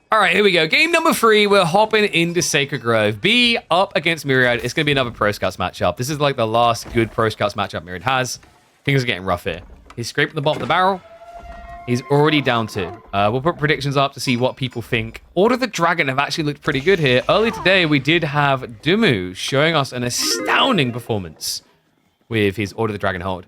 All right, here we go. Game number 3. We're hopping into Sacred Grove. B up against Myriad. It's going to be another Pro Scouts matchup. This is like the last good Pro Scouts matchup Myriad has. Things are getting rough here. He's scraping the bottom of the barrel. He's already down 2. We'll put predictions up to see what people think. Order of the Dragon have actually looked pretty good here. Early today, we did have Dumu showing us an astounding performance with his Order of the Dragon hold.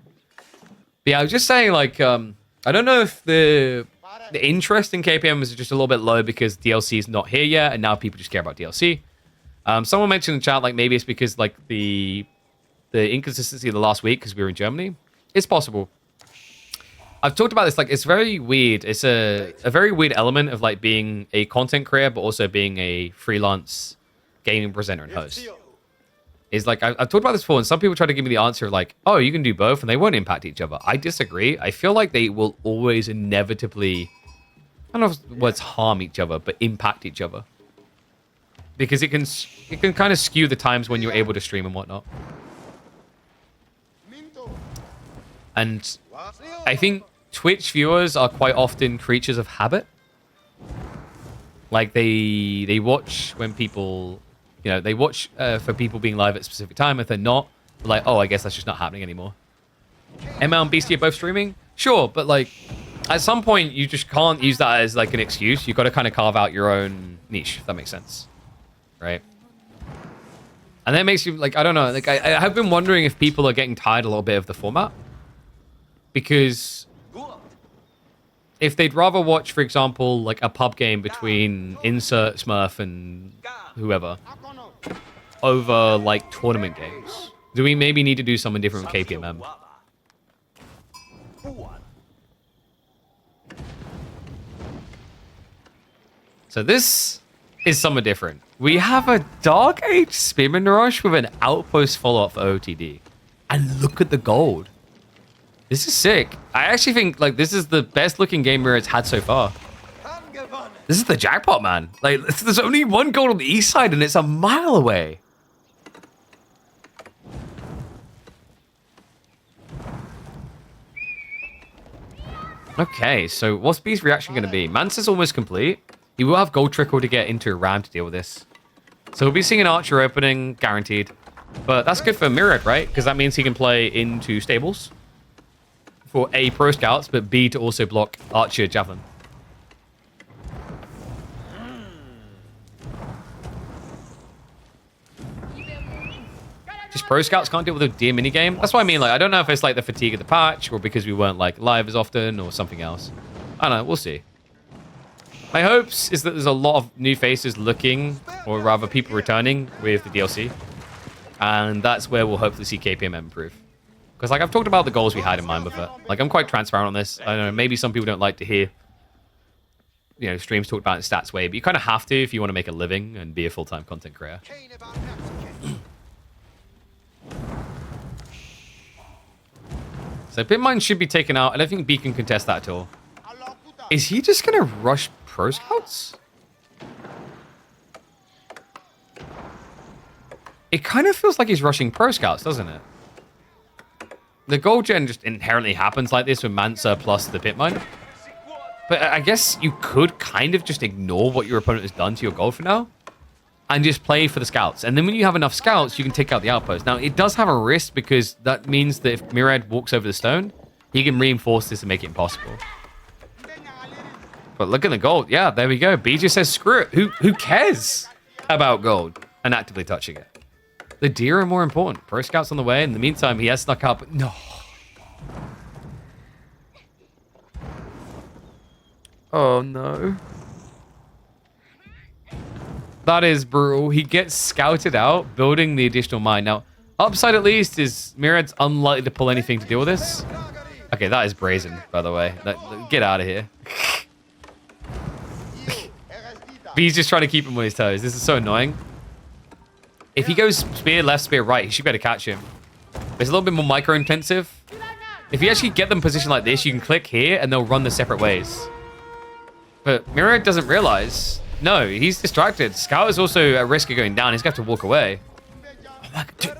But yeah, I was just saying, like, I don't know if the interest in KPM is just a little bit low because DLC is not here yet, and now people just care about DLC. Someone mentioned in the chat, like, maybe it's because, like, the inconsistency of the last week because we were in Germany. It's possible. I've talked about this, like, it's very weird. It's a very weird element of, like, being a content creator, but also being a freelance gaming presenter and host. Is like, I've talked about this before, and some people try to give me the answer of, like, oh, you can do both, and they won't impact each other. I disagree. I feel like they will always inevitably, I don't know if the words harm each other, but impact each other. Because it can kind of skew the times when you're able to stream and whatnot. And I think Twitch viewers are quite often creatures of habit. Like, they watch when people, you know, they watch for people being live at a specific time. If they're not, they're like, oh, I guess that's just not happening anymore. ML and Beastie are both streaming? Sure, but, like, at some point, you just can't use that as, like, an excuse. You've got to kind of carve out your own niche, if that makes sense. Right? And that makes you, like, I don't know. Like, I have been wondering if people are getting tired a little bit of the format. Because if they'd rather watch, for example, like a pub game between Insert Smurf and whoever over, like, tournament games, do we maybe need to do something different with KPMM? So this is something different. We have a Dark Age Spearman Rush with an Outpost follow-up for OOTD. And look at the gold. This is sick. I actually think, like, this is the best looking game where it's had so far. This is the jackpot, man. Like, there's only one gold on the east side and it's a mile away. Okay, so what's B's reaction going to be? Mansa's almost complete. He will have gold trickle to get into a ram to deal with this. So we'll be seeing an archer opening, guaranteed. But that's good for Myriad, right? Because that means he can play into stables. For A, Pro Scouts, but B, to also block Archer Javelin. Just Pro Scouts can't deal with a deer minigame. That's what I mean. Like, I don't know if it's like the fatigue of the patch or because we weren't like live as often or something else. I don't know. We'll see. My hopes is that there's a lot of new faces looking, or rather people returning with the DLC. And that's where we'll hopefully see KPM improve. Because, like, I've talked about the goals we had in mind with it. Like, I'm quite transparent on this. I don't know, maybe some people don't like to hear, you know, streams talked about in stats way, but you kind of have to if you want to make a living and be a full-time content creator. So Pitmine should be taken out. I don't think B can contest that at all. Is he just going to rush Pro Scouts? It kind of feels like he's rushing Pro Scouts, doesn't it? The gold gen just inherently happens like this with Mansa plus the Pitmine. But I guess you could kind of just ignore what your opponent has done to your gold for now and just play for the scouts. And then when you have enough scouts, you can take out the outpost. Now, it does have a risk because that means that if Myriad walks over the stone, he can reinforce this and make it impossible. But look at the gold. Yeah, there we go. B just says, screw it. Who cares about gold and actively touching it? The deer are more important. Pro Scout's on the way. In the meantime, he has snuck up. No. Oh, no. That is brutal. He gets scouted out, building the additional mine. Now, upside at least is Myriad's unlikely to pull anything to deal with this. Okay, that is brazen, by the way. Get out of here. B's just trying to keep him on his toes. This is so annoying. If he goes spear left, spear right, he should be able to catch him. It's a little bit more micro-intensive. If you actually get them positioned like this, you can click here and they'll run the separate ways. But Myriad doesn't realize. No, he's distracted. Scout is also at risk of going down. He's got to walk away. Oh my God.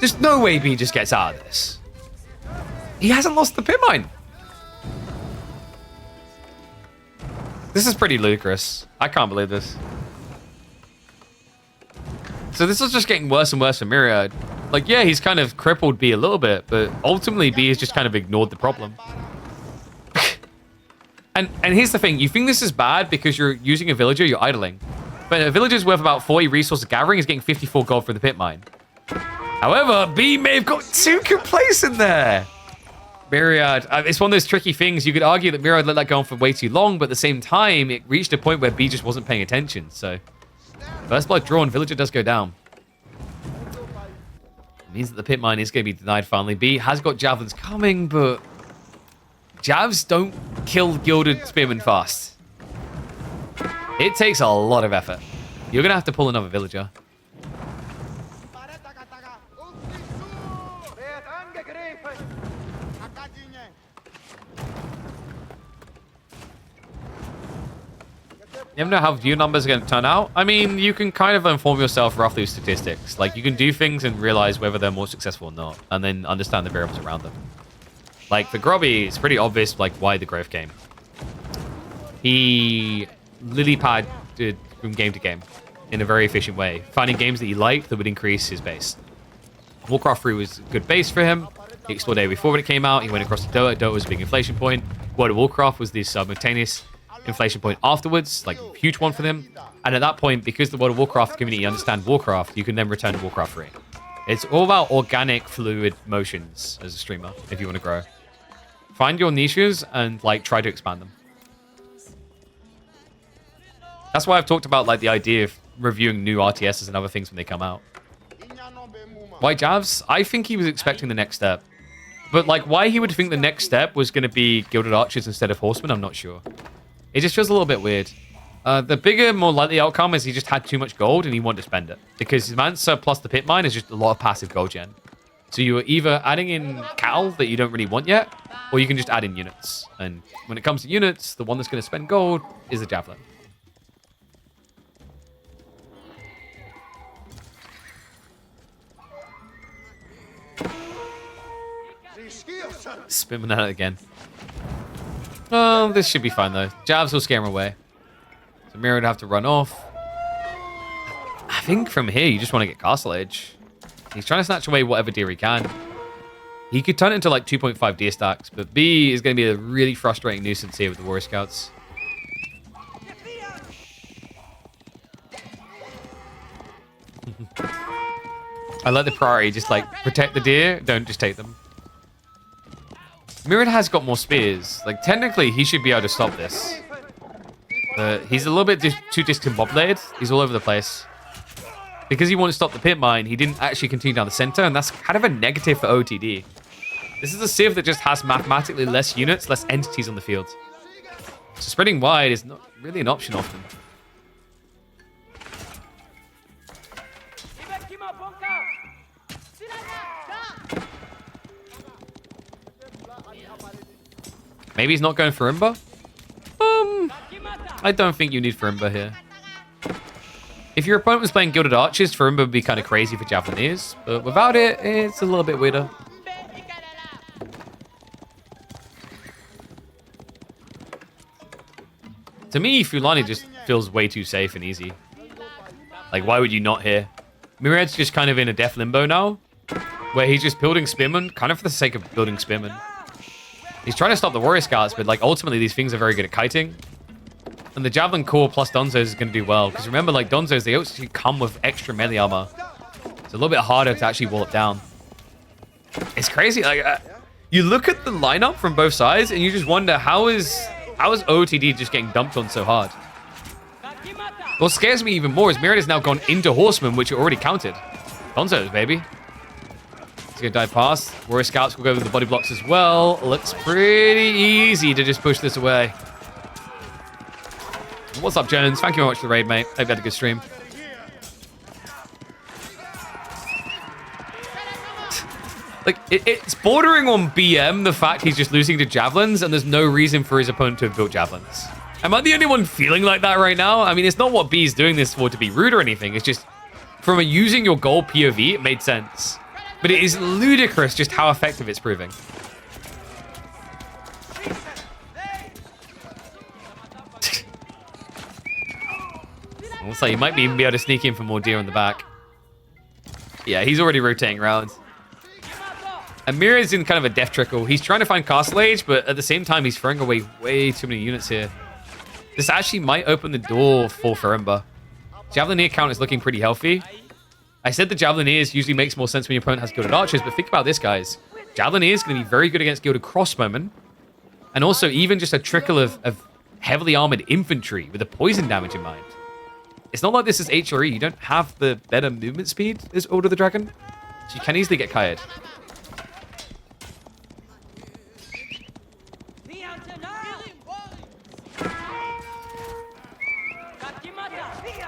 There's no way B just gets out of this. He hasn't lost the pit mine. This is pretty ludicrous. I can't believe this. So this is just getting worse and worse for Myriad. Like, yeah, he's kind of crippled B a little bit, but ultimately B has just kind of ignored the problem. and here's the thing. You think this is bad because you're using a villager, you're idling. But a villager's worth about 40 resources gathering is getting 54 gold for the pit mine. However, B may have got too complacent there. Myriad, it's one of those tricky things. You could argue that Myriad let that go on for way too long, but at the same time, it reached a point where B just wasn't paying attention. So, first blood drawn, villager does go down. It means that the pit mine is going to be denied finally. B has got javelins coming, but javs don't kill gilded spearmen fast. It takes a lot of effort. You're going to have to pull another villager. You never know how view numbers are going to turn out. I mean, you can kind of inform yourself roughly with statistics. Like, you can do things and realize whether they're more successful or not, and then understand the variables around them. Like, for Grobby, it's pretty obvious, like, why the growth came. He lily-padded from game to game in a very efficient way, finding games that he liked that would increase his base. Warcraft 3 was a good base for him. He explored AoE 4 when it came out. He went across to Dota. Dota was a big inflation point. World of Warcraft was the simultaneous inflation point afterwards, like a huge one for them. And at that point, because the World of Warcraft community understand Warcraft, you can then return to Warcraft 3. It's all about organic, fluid motions as a streamer, if you want to grow. Find your niches and, like, try to expand them. That's why I've talked about, like, the idea of reviewing new RTSs and other things when they come out. Why Javs? I think he was expecting the next step. But, like, why he would think the next step was going to be Gilded Archers instead of Horsemen, I'm not sure. It just feels a little bit weird. The bigger, more likely outcome is he just had too much gold and he wanted to spend it. Because his Mansa plus the Pit Mine is just a lot of passive gold gen. So you're either adding in cattle that you don't really want yet, or you can just add in units. And when it comes to units, the one that's going to spend gold is the Javelin. Spinning at it again. Oh, this should be fine, though. Javs will scare him away. So Mira would have to run off. I think from here, you just want to get Castle Edge. He's trying to snatch away whatever deer he can. He could turn it into like 2.5 deer stacks, but B is going to be a really frustrating nuisance here with the Warrior Scouts. I like the priority, just like protect the deer, don't just take them. Mirad has got more spears. Like, technically, he should be able to stop this. But he's a little bit too discombobulated. He's all over the place. Because he wanted to stop the pit mine, he didn't actually continue down the center, and that's kind of a negative for OOTD. This is a civ that just has mathematically less units, less entities on the field. So spreading wide is not really an option often. Maybe he's not going Farimba? I don't think you need Farimba here. If your opponent was playing Gilded Archers, Farimba would be kind of crazy for Javelineers, but without it, it's a little bit weirder. To me, Fulani just feels way too safe and easy. Like, why would you not here? Myriad's just kind of in a death limbo now, where he's just building Spearmen, kind of for the sake of building Spearmen. He's trying to stop the Warrior Scouts, but like ultimately these things are very good at kiting. And the Javelin core plus Donzos is going to do well. Because remember, like Donzos, they actually come with extra melee armor. It's a little bit harder to actually wall it down. It's crazy. Like you look at the lineup from both sides and you just wonder how is OOTD just getting dumped on so hard? What scares me even more is Myriad has now gone into Horsemen, which are already counted. Donzos, baby. He's going to dive past. Warrior Scouts will go with the body blocks as well. Looks pretty easy to just push this away. What's up, Jones? Thank you very much for the raid, mate. Hope you had a good stream. Like, it's bordering on BM, the fact he's just losing to Javelins, and there's no reason for his opponent to have built Javelins. Am I the only one feeling like that right now? I mean, it's not what B's doing this for to be rude or anything. It's just, from a using your gold POV, it made sense. But it is ludicrous just how effective it's proving. Looks like he might be even be able to sneak in for more deer in the back. Yeah, he's already rotating around. And Miriad's in kind of a death trickle. He's trying to find Castle Age, but at the same time, he's throwing away way too many units here. This actually might open the door for Farimba. Javelineer count is looking pretty healthy. I said the Javelineers usually makes more sense when your opponent has Gilded Archers, but think about this, guys. Javelineer is going to be very good against Gilded Crossbowmen. And also even just a trickle of heavily armored infantry with the poison damage in mind. It's not like this is HRE. You don't have the better movement speed as Order of the Dragon. So you can easily get kited.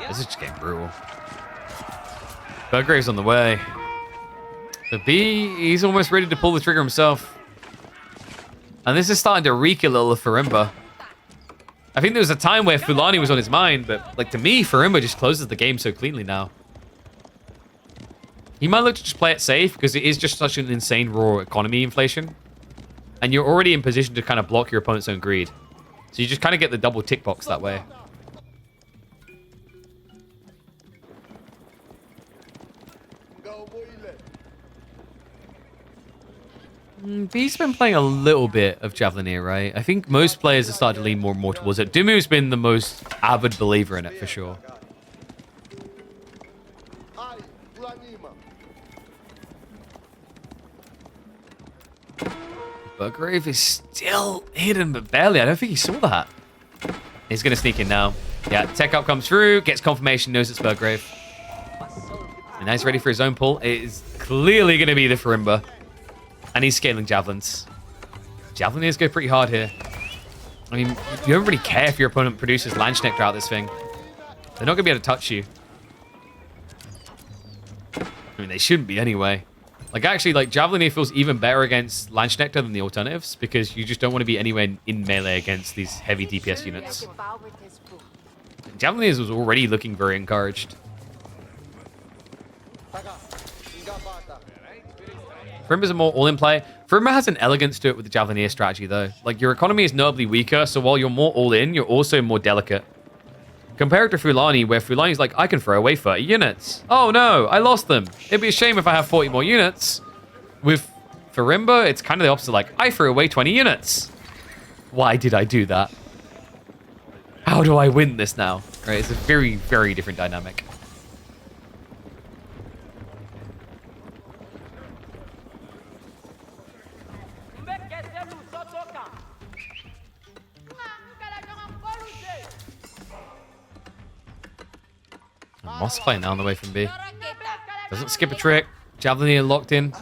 This is just getting brutal. Burgrave's on the way. But B, he's almost ready to pull the trigger himself. And this is starting to reek a little of Farimba. I think there was a time where Fulani was on his mind, but like to me, Farimba just closes the game so cleanly now. He might look to just play it safe because it is just such an insane raw economy inflation. And you're already in position to kind of block your opponent's own greed. So you just kind of get the double tick box that way. B's been playing a little bit of Javelineer, right? I think most players have started to lean more and more towards it. Dumu's been the most avid believer in it, for sure. Burgrave is still hidden, but barely. I don't think he saw that. He's going to sneak in now. Yeah, tech up comes through, gets confirmation, knows it's Burgrave. And now he's ready for his own pull. It is clearly going to be the Farimba. And he's scaling javelins. Javelineers go pretty hard here. I mean, you don't really care if your opponent produces Landsknecht out this thing. They're not going to be able to touch you. I mean, they shouldn't be anyway. Like, actually, like, Javelineer feels even better against Landsknecht than the alternatives because you just don't want to be anywhere in melee against these heavy DPS units. Javelineers was already looking very encouraged. Farimba's a more all-in play. Farimba has an elegance to it with the Javelineer strategy, though. Like, your economy is notably weaker, so while you're more all-in, you're also more delicate. Compared to Fulani, where Fulani's like, I can throw away 30 units. Oh no, I lost them. It'd be a shame if I have 40 more units. With Farimba, it's kind of the opposite. Like, I threw away 20 units. Why did I do that? How do I win this now? Right, it's a very, very different dynamic. Moss playing now on the way from B. Doesn't skip a trick. Javelineer locked in.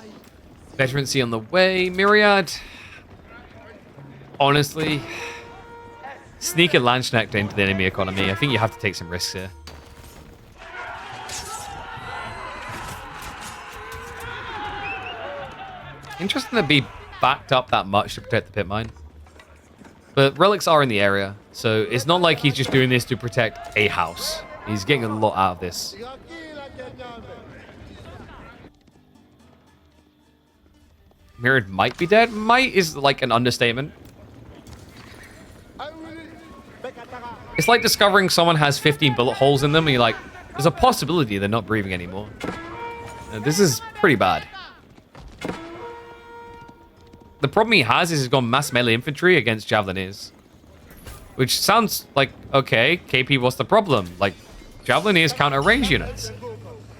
Veterancy on the way. Myriad. Honestly, sneak a Landsknecht into the enemy economy. I think you have to take some risks here. Interesting to be backed up that much to protect the pit mine. But relics are in the area, so it's not like he's just doing this to protect a house. He's getting a lot out of this. Myriad might be dead. Might is like an understatement. It's like discovering someone has 15 bullet holes in them and you're like, there's a possibility they're not breathing anymore. This is pretty bad. The problem he has is he's got mass melee infantry against Javelineers. Which sounds like, okay, KP, what's the problem? Like, Javelineers counter range units.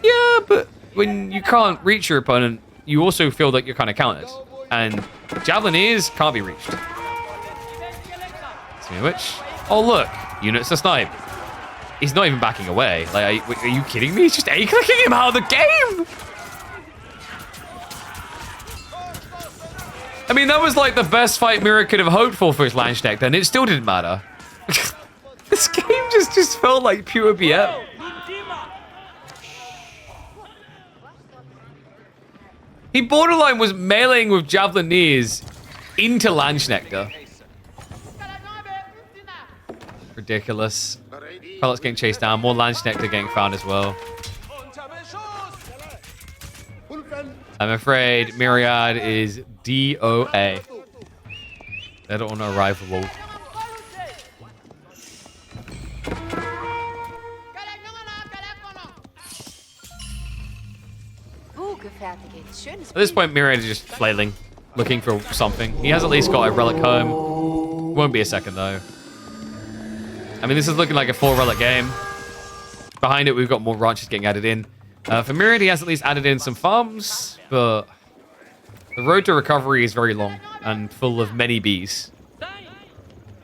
Yeah, but when you can't reach your opponent, you also feel that you're kind of countered. And Javelineers can't be reached. Speaking of which, oh look, units to snipe. He's not even backing away. Like, are you kidding me? He's just A-clicking him out of the game! I mean, that was like the best fight Mira could have hoped for his Landsknecht, and it still didn't matter. This game just felt like pure BM. He borderline was meleeing with Javelineers into Landsknecht. Ridiculous. Pellet's getting chased down. More Landsknecht getting found as well. I'm afraid Myriad is DOA. Dead on arrival. At this point, Myriad is just flailing, looking for something. He has at least got a relic home. Won't be a second, though. I mean, this is looking like a 4-relic game. Behind it, we've got more ranches getting added in. For Myriad, he has at least added in some farms, but the road to recovery is very long and full of many bees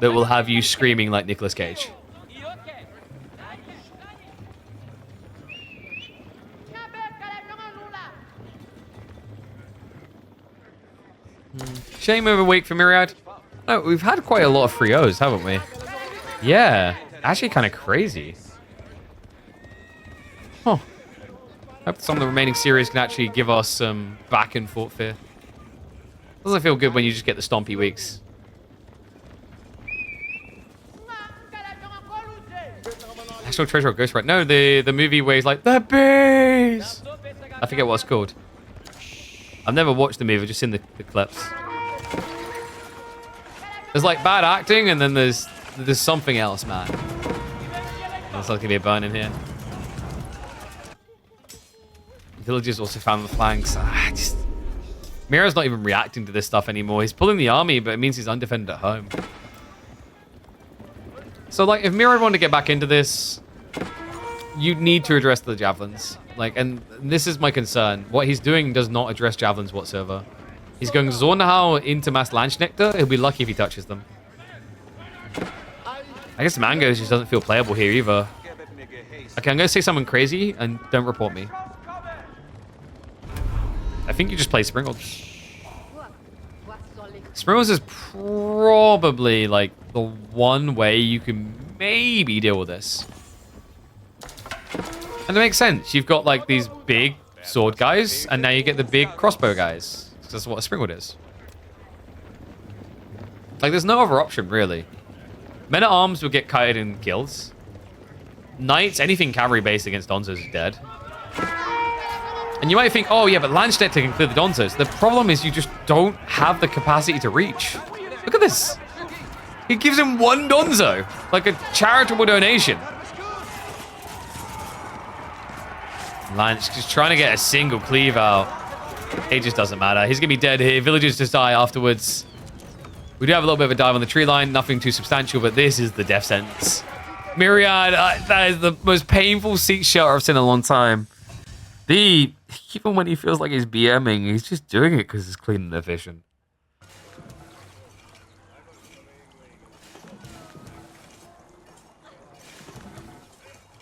that will have you screaming like Nicolas Cage. Shame of a week for Myriad. No, we've had quite a lot of free O's, haven't we? Yeah, actually kind of crazy. Huh. Hope some of the remaining series can actually give us some back and forth here. Doesn't feel good when you just get the stompy weeks. National Treasure or Ghost Right? No, the movie where he's like, the bees! I forget what it's called. I've never watched the movie, I've just seen the clips. There's like bad acting, and then there's something else, man. There's like gonna be a burn in here. Villagers also found the flanks. Mira's not even reacting to this stuff anymore. He's pulling the army, but it means he's undefended at home. So, like, if Mira wanted to get back into this, you need to address the javelins. Like, and this is my concern. What he's doing does not address javelins whatsoever. He's going Zornhau into Mass Landsknechte. He'll be lucky if he touches them. I guess Mangoes just doesn't feel playable here either. Okay, I'm going to say something crazy, and don't report me. I think you just play Springles. Springles is probably, like, the one way you can maybe deal with this. And it makes sense. You've got, like, these big sword guys, and now you get the big crossbow guys. That's what a Springwood is. Like, there's no other option, really. Men-at-Arms will get kited in kills. Knights, anything cavalry-based against Donzos is dead. And you might think, oh, yeah, but Landsknechte can clear the Donzos. The problem is you just don't have the capacity to reach. Look at this. He gives him one Donzo, like a charitable donation. Lance just trying to get a single cleave out. It just doesn't matter. He's going to be dead here. Villagers just die afterwards. We do have a little bit of a dive on the tree line. Nothing too substantial, but this is the death sentence. Myriad, that is the most painful seat shelter I've seen in a long time. Even when he feels like he's BMing, he's just doing it because it's clean and efficient.